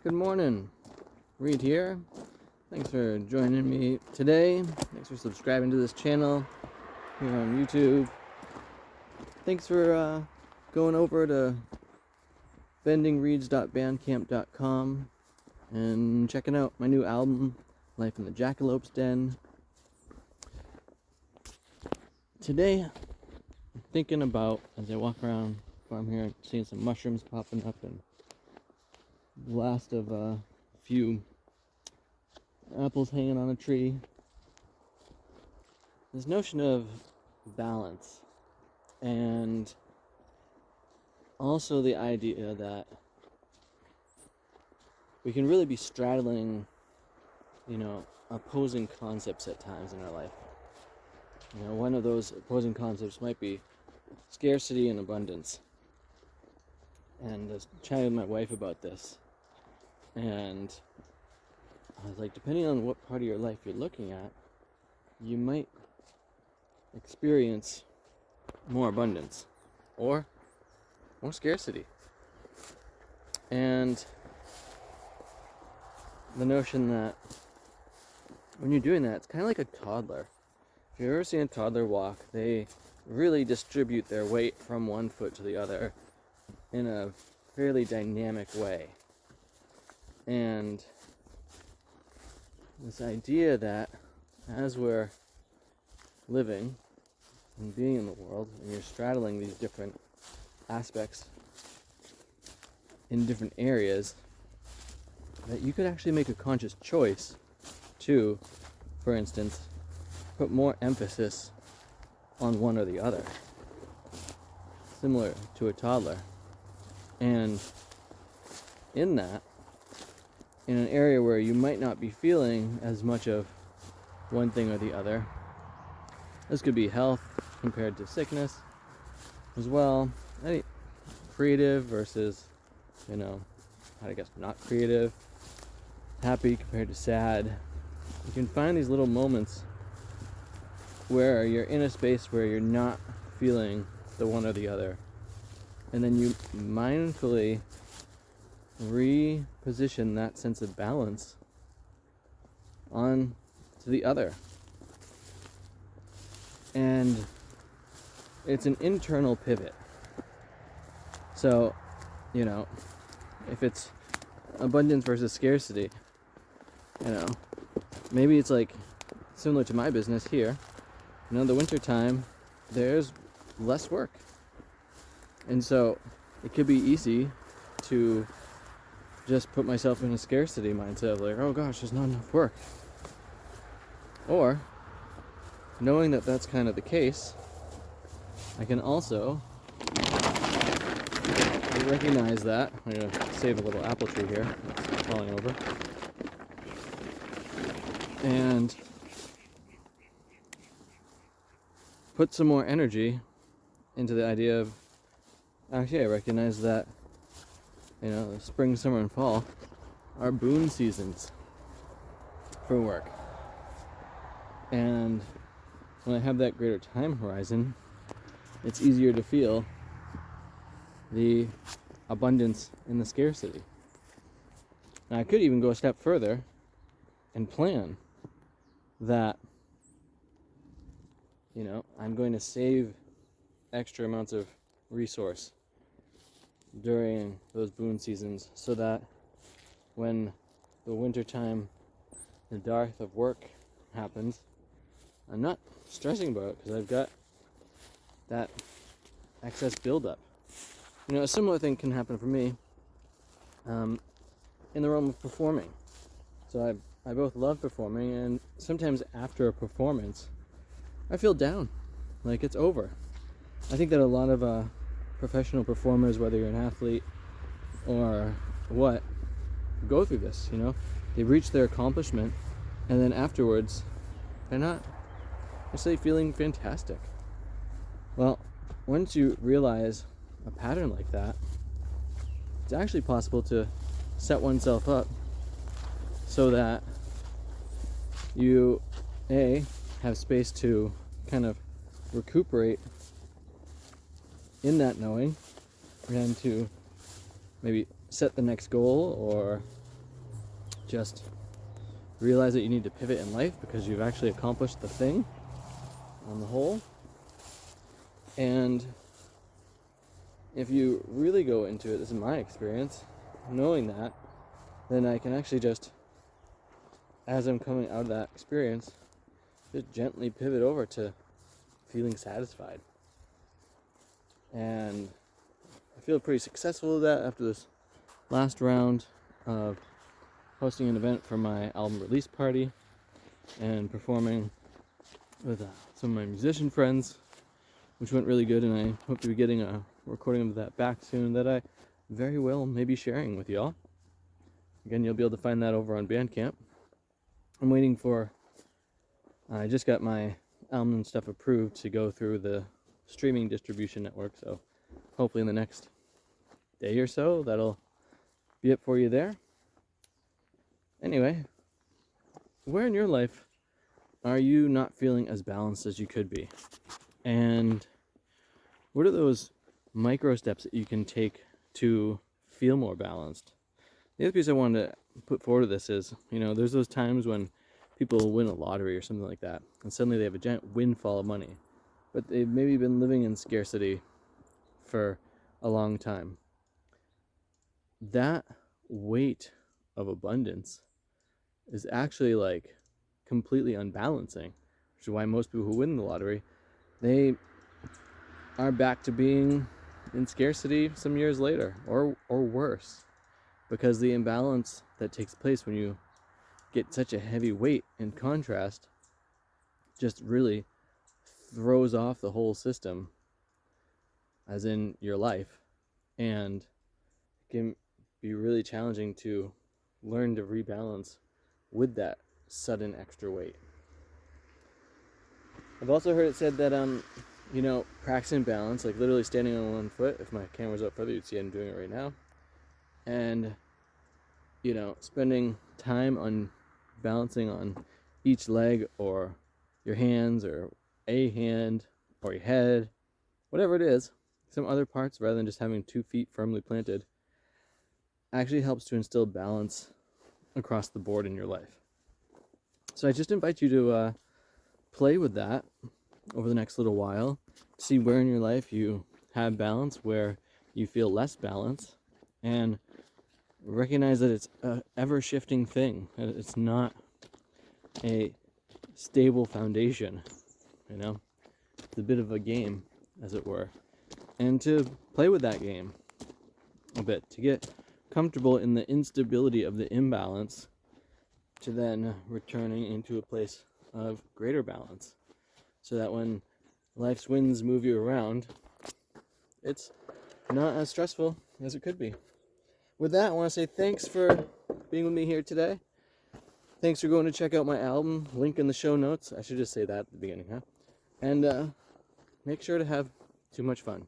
Good morning. Reed here. Thanks for joining me today. Thanks for subscribing to this channel here on YouTube. Thanks for going over to bendingreeds.bandcamp.com and checking out my new album, Life in the Jackalope's Den. Today, I'm thinking about, as I walk around the farm here, seeing some mushrooms popping up and the last of a few apples hanging on a tree. This notion of balance, and also the idea that we can really be straddling, opposing concepts at times in our life. One of those opposing concepts might be scarcity and abundance. And I was chatting with my wife about this. And I was like, depending on what part of your life you're looking at, you might experience more abundance or more scarcity. And the notion that when you're doing that, it's kind of like a toddler. If you've ever seen a toddler walk, they really distribute their weight from one foot to the other in a fairly dynamic way. And this idea that as we're living and being in the world, and you're straddling these different aspects in different areas, that you could actually make a conscious choice to, for instance, put more emphasis on one or the other, similar to a toddler. And in that, in an area where you might not be feeling as much of one thing or the other, this could be health compared to sickness as well, creative versus, not creative, happy compared to sad. You can find these little moments where you're in a space where you're not feeling the one or the other, and then you mindfully reposition that sense of balance on to the other. And it's an internal pivot. So, if it's abundance versus scarcity, maybe it's like similar to my business here. The winter time, there's less work. And so it could be easy to just put myself in a scarcity mindset of like, oh gosh, there's not enough work. Or, knowing that that's kind of the case, I can also recognize that. I'm going to save a little apple tree here. It's falling over. And put some more energy into the idea of, actually, I recognize that the spring, summer, and fall are boon seasons for work. And when I have that greater time horizon, it's easier to feel the abundance and the scarcity. And I could even go a step further and plan that, I'm going to save extra amounts of resource during those boon seasons so that when the winter time, the dearth of work happens, I'm not stressing about it because I've got that excess buildup. A similar thing can happen for me in the realm of performing. So I both love performing, and sometimes after a performance, I feel down, like it's over. I think that a lot of professional performers, whether you're an athlete or what, go through this. They reach their accomplishment, and then afterwards, they're not necessarily feeling fantastic. Well, once you realize a pattern like that, it's actually possible to set oneself up so that you, have space to kind of recuperate in that knowing, and to maybe set the next goal or just realize that you need to pivot in life because you've actually accomplished the thing on the whole. And if you really go into it, this is my experience, knowing that, then I can actually just, as I'm coming out of that experience, just gently pivot over to feeling satisfied. And I feel pretty successful with that after this last round of hosting an event for my album release party and performing with some of my musician friends, which went really good, and I hope to be getting a recording of that back soon that I very well may be sharing with y'all. Again, you'll be able to find that over on Bandcamp. I'm waiting for, I just got my album and stuff approved to go through the streaming distribution network, so hopefully in the next day or so that'll be it for you there. Anyway, where in your life are you not feeling as balanced as you could be? And what are those micro steps that you can take to feel more balanced? The other piece I wanted to put forward to this is, there's those times when people win a lottery or something like that, and suddenly they have a giant windfall of money, but they've maybe been living in scarcity for a long time. That weight of abundance is actually like completely unbalancing, which is why most people who win the lottery, they are back to being in scarcity some years later, or worse, because the imbalance that takes place when you get such a heavy weight in contrast just really throws off the whole system, as in your life, and can be really challenging to learn to rebalance with that sudden extra weight. I've also heard it said that practicing balance, like literally standing on one foot, if my camera's up further you'd see I'm doing it right now, and spending time on balancing on each leg or your hands or a hand or your head, whatever it is, some other parts rather than just having 2 feet firmly planted, actually helps to instill balance across the board in your life. So I just invite you to play with that over the next little while, see where in your life you have balance, where you feel less balance, and recognize that it's an ever-shifting thing. It's not a stable foundation, It's a bit of a game, as it were. And to play with that game a bit, to get comfortable in the instability of the imbalance, to then returning into a place of greater balance, so that when life's winds move you around, it's not as stressful as it could be. With that, I want to say thanks for being with me here today. Thanks for going to check out my album. Link in the show notes. I should just say that at the beginning, huh? And make sure to have too much fun.